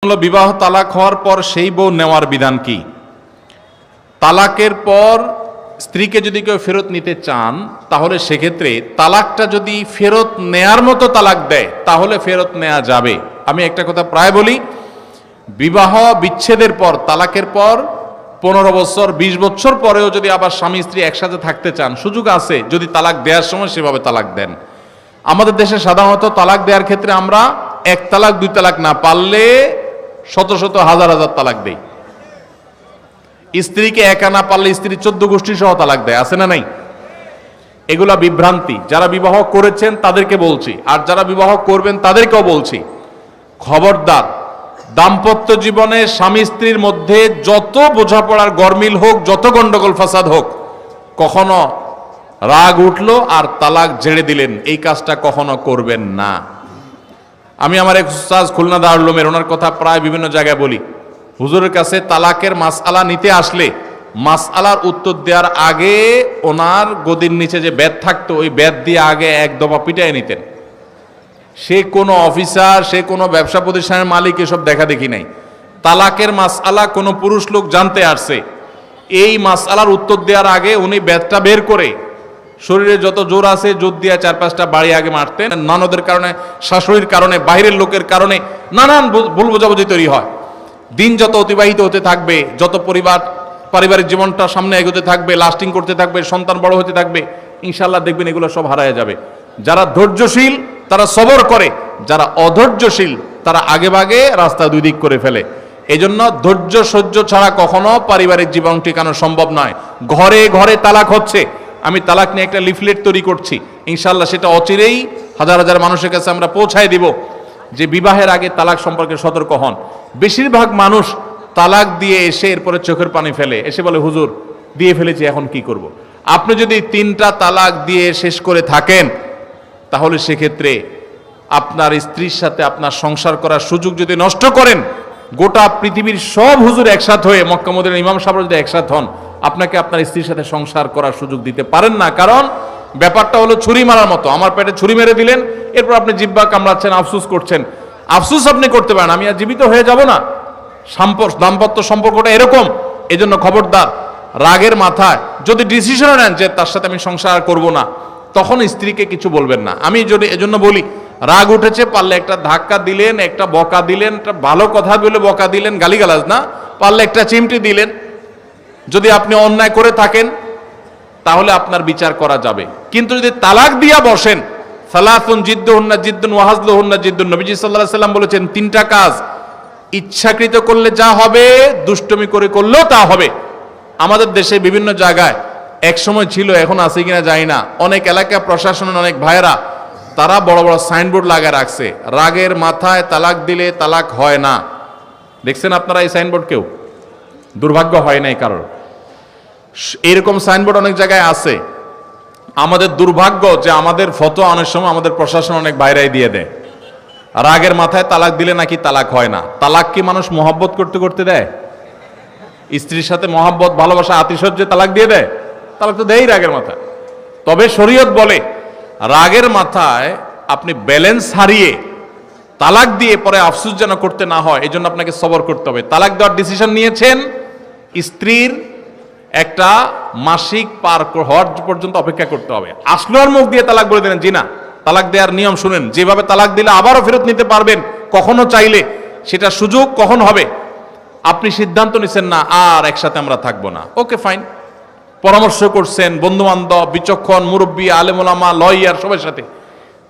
বিবাহ তালাক হওয়ার পর সেই বউ নেওয়ার বিধান কি? তালাকের পর স্ত্রীকে যদি কেউ ফেরত নিতে চান তাহলে সেক্ষেত্রে তালাকটা যদি ফেরত নেয়ার মতো তালাক দেয় তাহলে ফেরত নেওয়া যাবে। আমি একটা কথা প্রায় বলি, বিবাহ বিচ্ছেদের পর তালাকের পর 15 বছর 20 বছর পরেও যদি আবার স্বামী স্ত্রী একসাথে থাকতে চান সুযোগ আছে, যদি তালাক দেওয়ার সময় সেভাবে তালাক দেন। আমাদের দেশে সাধারণত তালাক দেওয়ার ক্ষেত্রে আমরা 1 তালাক 2 তালাক না, পারলে শত শত হাজার হাজার তালাক দেই। স্ত্রীকে একা না পারলে স্ত্রী 14 গোষ্ঠী সহ তালাক দেয়, আছে না নাই? এগুলা বিভ্রান্তি। যারা বিবাহ করেছেন তাদেরকে বলছি, আর যারা বিবাহ করবেন তাদেরকেও বলছি, খবরদার, দাম্পত্য জীবনে স্বামী স্ত্রীর মধ্যে যত বোঝাপড়ার গরমিল হোক, যত গন্ডগোল ফাসাদ হোক, কখনো রাগ উঠলো আর তালাক ঝেড়ে দিলেন, এই কাজটা কখনো করবেন না। আমি আমার এক উস্তাদ খুলনা দারুল উলুমের, ওনার কথা প্রায় বিভিন্ন জায়গায় বলি, হুজুরের কাছে তালাকের মাসআলা নিতে আসলে মাসআলার উত্তর দেওয়ার আগে ওনার গদির নিচে যে বেত থাকতো ওই বেত দিয়ে আগে এক দফা পিটাই নিতেন। সে কোনো অফিসার, সে কোনো ব্যবসা প্রতিষ্ঠানের মালিক এসব দেখা দেখি নাই। তালাকের মাসআলা কোনো পুরুষ লোক জানতে আসছে, এই মাসআলার উত্তর দেওয়ার আগে উনি বেতটা বের করে শরীরে যত জোর আছে জোর দিয়ে 4-5টা বাড়ি আগে মারতেন। ননদের কারণে, শাশুড়ির কারণে, বাইরের লোকের কারণে নানান ভুল বোঝাবুঝি তৈরি হয়। দিন যত অতিবাহিত হতে থাকবে, যত পারিবারিক জীবনটা সামনে এগোতে থাকবে, লাস্টিং করতে থাকবে, সন্তান বড় হতে থাকবে, ইনশাআল্লাহ দেখবেন এগুলো সব হারায় যাবে। যারা ধৈর্যশীল তারা সবর করে, যারা অধৈর্যশীল তারা আগে ভাগে রাস্তা দুই দিক করে ফেলে। এই জন্য ধৈর্য সহ্য ছাড়া কখনো পারিবারিক জীবন টিকানো সম্ভব নয়। ঘরে ঘরে তালাক হচ্ছে, আমি তালাক নিয়ে একটা লিফলেট তৈরি করছি, ইনশাআল্লাহ সেটা অচিরেই হাজার হাজার মানুষের কাছে আমরা পৌঁছায় দিব যে বিবাহের আগে তালাক সম্পর্কে সতর্ক হন। বেশিরভাগ মানুষ তালাক দিয়ে এসে এরপরে চোখের পানি ফেলে, এসে বলে হুজুর দিয়ে ফেলেছি এখন কি করব। আপনি যদি 3টা তালাক দিয়ে শেষ করে থাকেন তাহলে সেক্ষেত্রে আপনার স্ত্রীর সাথে আপনার সংসার করার সুযোগ যদি নষ্ট করেন, গোটা পৃথিবীর সব হুজুর একসাথ হয়ে, মক্কা মদিনার ইমাম সাহেবরা যদি একসাথ হন, আপনাকে আপনার স্ত্রীর সাথে সংসার করার সুযোগ দিতে পারেন না। কারণ ব্যাপারটা হলো ছুরি মারার মতো। আমার পেটে ছুরি মেরে দিলেন, এরপর আপনি জিহ্বা কামড়াচ্ছেন, আফসোস করছেন। আফসোস আপনি করতে পারেন, আমি আর জীবিত হয়ে যাব না। দাম্পত্য সম্পর্কটা এরকম। এজন্য খবরদার, রাগের মাথায় যদি ডিসিশন নেন যে তার সাথে আমি সংসার করব না, তখন স্ত্রীকে কিছু বলবেন না। আমি যদি এজন্য বলি, রাগ উঠেছে, পারলে একটা ধাক্কা দিলেন, একটা বকা দিলেন, একটা ভালো কথা বলে বকা দিলেন, গালিগালাজ না, পারলে একটা চিমটি দিলেন। যদি আপনি অন্যায় করে থাকেন তাহলে আপনার বিচার করা যাবে। কিন্তু যদি তালাক দিয়া বসেন, সালাতুন জিদ্দুহুন্না জিদ্দুন ওয়া হাজলুহুন্না জিদ্দুন, নবীজি সাল্লাল্লাহু আলাইহি সাল্লাম বলেছেন 3টা কাজ ইচ্ছাকৃত করলে যা হবে, দুষ্টমি করে করলেও তা হবে। আমাদের দেশে বিভিন্ন জায়গায় এক সময় ছিল, এখন আছে কিনা জানি না, অনেক এলাকা প্রশাসনের অনেক ভাইয়েরা তারা বড় বড় সাইনবোর্ড লাগিয়ে রাখছে, রাগের মাথায় তালাক দিলে তালাক হয় না। দেখছেন আপনারা এই সাইনবোর্ড? কেউ দুর্ভাগ্য হয় নাই কারোর? এরকম সাইনবোর্ড অনেক জায়গায় আছে। আমাদের দুর্ভাগ্য যে আমাদের ফতোয়া অনেক সময় আমাদের প্রশাসন অনেক বাইরেই দিয়ে দেয়, রাগের মাথায় তালাক দিলে নাকি তালাক হয় না। তালাক কি মানুষ মহব্বত করতে করতে দেয়? স্ত্রীর সাথে মহব্বত, ভালোবাসা, আতিশয্যে তালাক দিয়ে দেয়? তালাক তো দেয়ই রাগের মাথায়। তবে শরীয়ত বলে রাগের মাথায় আপনি ব্যালেন্স হারিয়ে তালাক দিয়ে পরে আফসোস যেন করতে না হয়, এই জন্য আপনাকে সবর করতে হবে। তালাক দেওয়ার ডিসিশন নিয়েছেন, স্ত্রীর একটা মাসিক পার হওয়ার পর্যন্ত অপেক্ষা করতে হবে। আসলোর মুখ দিয়ে তালাক বলে দিলেন, জি না। তালাক দেওয়ার নিয়ম শুনেন, যেভাবে তালাক দিলে আবারও ফেরত নিতে পারবেন কখনো চাইলে, সেটা সুযোগ কখন হবে। আপনি সিদ্ধান্ত নিচ্ছেন না আর একসাথে আমরা থাকবো না, ওকে ফাইন, পরামর্শ করছেন বন্ধু বান্ধব, বিচক্ষণ মুরব্বী, আলেম ওলামা, লয়ার সবার সাথে,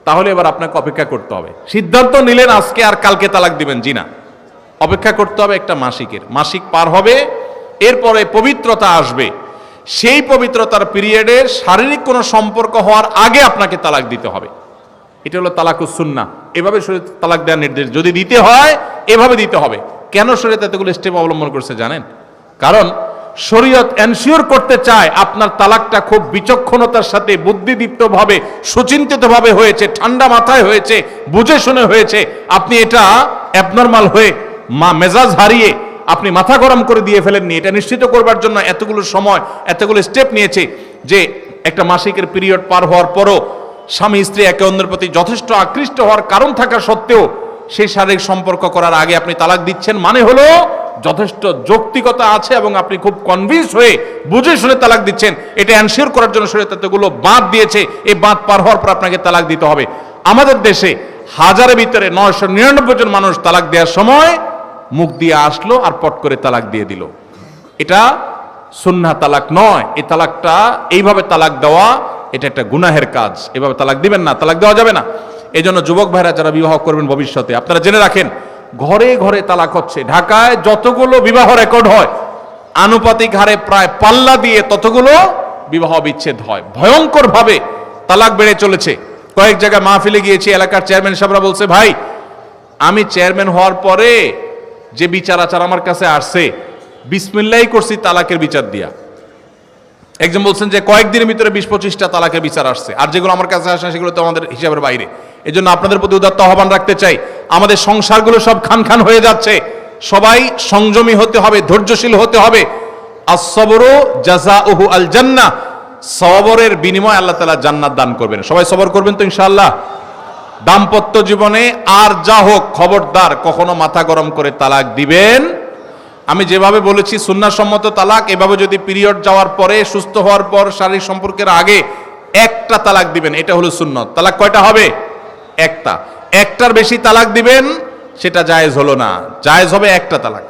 তাহলে এবার আপনাকে অপেক্ষা করতে হবে। সিদ্ধান্ত নিলেন আজকে আর কালকে তালাক দিবেন, জি না, অপেক্ষা করতে হবে একটা মাসিক পার হবে, এরপরে পবিত্রতা আসবে। সেই পবিত্রতার পিরিয়ডে শারীরিক কোনো সম্পর্ক হওয়ার আগে আপনাকে তালাক দিতে হবে। এটা হলো তালাকুস সুন্নাহ। এভাবে শরীয়ত তালাক দেওয়ার নির্দেশ, যদি দিতে হয় এভাবে দিতে হবে। কেন শরীয়ত এতগুলো স্টেপ অবলম্বন করছে জানেন? কারণ শরীয়ত এনশিওর করতে চায় আপনার তালাকটা খুব বিচক্ষণতার সাথে, বুদ্ধিদীপ্তভাবে, সুচিন্তিতভাবে হয়েছে, ঠান্ডা মাথায় হয়েছে, বুঝে শুনে হয়েছে। আপনি এটা অ্যাবনর্মাল হয়ে মেজাজ হারিয়ে আপনি মাথা গরম করে দিয়ে ফেলেননি। এটা নিশ্চিত করবার জন্য এতগুলো সময়, এতগুলো স্টেপ নিয়েছে যে একটা মাসিকের পিরিয়ড পার হওয়ার পরও স্বামী স্ত্রী একে অন্যের প্রতি যথেষ্ট আকৃষ্ট হওয়ার কারণ থাকা সত্ত্বেও সেই শারীরিক সম্পর্ক করার আগে আপনি তালাক দিচ্ছেন, মানে হলো যথেষ্ট যৌক্তিকতা আছে এবং আপনি খুব কনভিন্স হয়ে বুঝে শুনে তালাক দিচ্ছেন। এটা এনশিওর করার জন্য শরীয়ত এতগুলো বাঁধ দিয়েছে, এই বাঁধ পার হওয়ার পর আপনাকে তালাক দিতে হবে। আমাদের দেশে হাজারের ভিতরে 999 জন মানুষ তালাক দেওয়ার সময় মুখ দিয়ে আসলো আর পট করে তালাক দিয়ে দিল। এটা সুন্নাহ তালাক নয়। এই তালাকটা, এইভাবে তালাক দেওয়া, এটা একটা গুনাহের কাজ। এভাবে তালাক দিবেন না, তালাক দেওয়া যাবে না। এই জন্য যুবক ভাইরা যারা বিবাহ করবেন ভবিষ্যতে, আপনারা জেনে রাখেন ঘরে ঘরে তালাক হচ্ছে। ঢাকায় যতগুলো বিবাহ রেকর্ড হয় আনুপাতিক হারে প্রায় পাল্লা দিয়ে ততগুলো বিবাহ বিচ্ছেদ হয়। ভয়ঙ্কর ভাবে তালাক বেড়ে চলেছে। কয়েক জায়গায় মাহফিলে গিয়েছি, এলাকার চেয়ারম্যান সাহেবরা বলছে, ভাই আমি চেয়ারম্যান হওয়ার পরে যে বিচার আচার আমার কাছে আসছে, বিসমিল্লাহি করছি তালাকের বিচার দিয়া। একজন বলছেন যে কয়েকদিনের ভিতরে 20-25টা তালাকের বিচার আসছে, আর যেগুলো আমার কাছে আসে সেগুলো তো আমাদের হিসাবের বাইরে। এই জন্য আপনাদের প্রতি উদাত্ত আহ্বান রাখতে চাই, আমাদের সংসারগুলো সব খান খান হয়ে যাচ্ছে। সবাই সংযমী হতে হবে, ধৈর্যশীল হতে হবে। as-sabru জাযাউহু আল জান্নাহ, সবরের বিনিময় আল্লাহ তাআলা জান্নাত দান করবেন। সবাই সবর করবেন তো ইনশাআল্লাহ। দাম্পত্য জীবনে আর যা হোক, খবরদার কখনো মাথা গরম করে তালাক দিবেন। আমি যেভাবে বলেছি সুন্নাহসম্মত তালাক, এভাবে যদি পিরিয়ড যাওয়ার পরে, সুস্থ হওয়ার পর, শারীরিক সম্পর্কের আগে একটা তালাক দিবেন, এটা হলো সুন্নত। তালাক কয়টা হবে? একটা। একটার বেশি তালাক দিবেন সেটা জায়েজ হলো না, জায়েজ হবে একটা তালাক।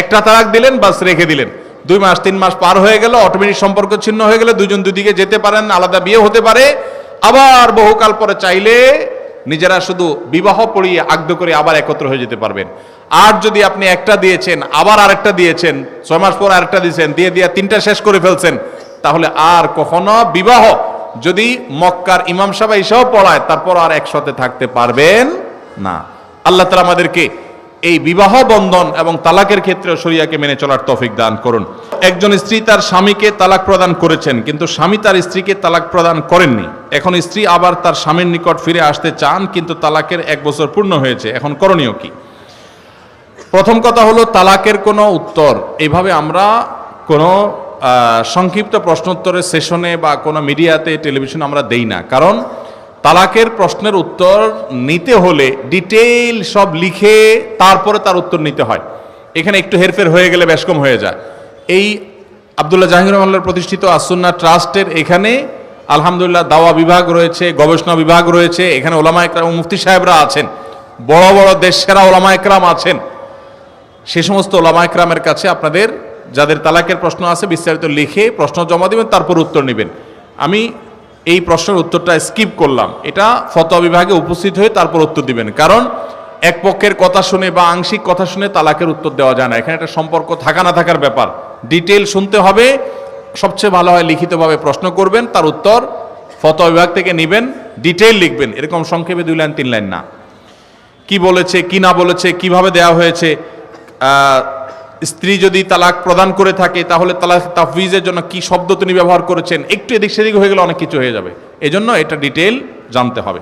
একটা তালাক দিলেন, বাস রেখে দিলেন। 2 মাস 3 মাস পার হয়ে গেল, অটোমেটিক সম্পর্ক ছিন্ন হয়ে গেলে দুজন দুদিকে যেতে পারেন, আলাদা বিয়ে হতে পারে। আবার বহুকাল পরে চাইলে নিজেরা শুধু বিবাহ পড়িয়ে আগ্ধ করে আবার একত্র হয়ে যেতে পারবেন। আর যদি আপনি একটা দিয়েছেন, আবার আরেকটা দিয়েছেন, 6 মাস পর আরেকটা দিয়েছেন, দিয়ে 3টা শেষ করে ফেলছেন, তাহলে আর কখনো বিবাহ যদি মক্কার ইমাম সাহেব এসেও পড়ায়, তারপর আর একসাথে থাকতে পারবেন না। আল্লাহ তাআলা আমাদেরকে এই বিবাহ বন্ধন এবং তালাকের ক্ষেত্রে শরিয়াকে মেনে চলার তৌফিক দান করুন। একজন স্ত্রী তার স্বামীকে তালাক প্রদান করেছেন, কিন্তু স্বামী তার স্ত্রীকে তালাক প্রদান করেননি। এখন স্ত্রী আবার তার স্বামীর নিকট ফিরে আসতে চান, কিন্তু তালাকের 1 বছর পূর্ণ হয়েছে। এখন করণীয় কি? প্রথম কথা হলো, তালাকের কোনো উত্তর এইভাবে আমরা কোনো সংক্ষিপ্ত প্রশ্নোত্তরের সেশনে বা কোনো মিডিয়াতে, টেলিভিশনে আমরা দেই না। কারণ তালাকের প্রশ্নের উত্তর নিতে হলে ডিটেইল সব লিখে তারপরে তার উত্তর নিতে হয়। এখানে একটু হেরফের হয়ে গেলে বেশ কম হয়ে যায়। এই আব্দুল্লাহ জাহাঙ্গীর রহমানুল্লাহ প্রতিষ্ঠিত আসুন্নাহ ট্রাস্টের এখানে আলহামদুলিল্লাহ দাওয়া বিভাগ রয়েছে, গবেষণা বিভাগ রয়েছে। এখানে ওলামা একরাম, মুফতি সাহেবরা আছেন, বড় বড় দেশ সেরা ওলামা একরাম আছেন। সে সমস্ত ওলামা একরামের কাছে আপনাদের যাদের তালাকের প্রশ্ন আছে বিস্তারিত লিখে প্রশ্ন জমা দিবেন, তারপর উত্তর নেবেন। আমি এই প্রশ্নের উত্তরটা স্কিপ করলাম, এটা ফতোয়া বিভাগে উপস্থিত হয়ে তারপর উত্তর দিবেন। কারণ এক পক্ষের কথা শুনে বা আংশিক কথা শুনে তালাকের উত্তর দেওয়া যায় না। এখানে একটা সম্পর্ক থাকা না থাকার ব্যাপার, ডিটেইল শুনতে হবে। সবচেয়ে ভালো হয় লিখিতভাবে প্রশ্ন করবেন, তার উত্তর ফতোয়া বিভাগ থেকে নেবেন, ডিটেইল লিখবেন। এরকম সংক্ষেপে 2 লাইন 3 লাইন না। কি বলেছে, কি না বলেছে, কিভাবে দেওয়া হয়েছে, স্ত্রী যদি তালাক প্রদান করে থাকে তাহলে তালাক তাফউইজের জন্য কি শব্দ তিনি ব্যবহার করেছেন, একটু এদিক সেদিক হয়ে গেলে অনেক কিছু হয়ে যাবে। এজন্য এটা ডিটেইল জানতে হবে।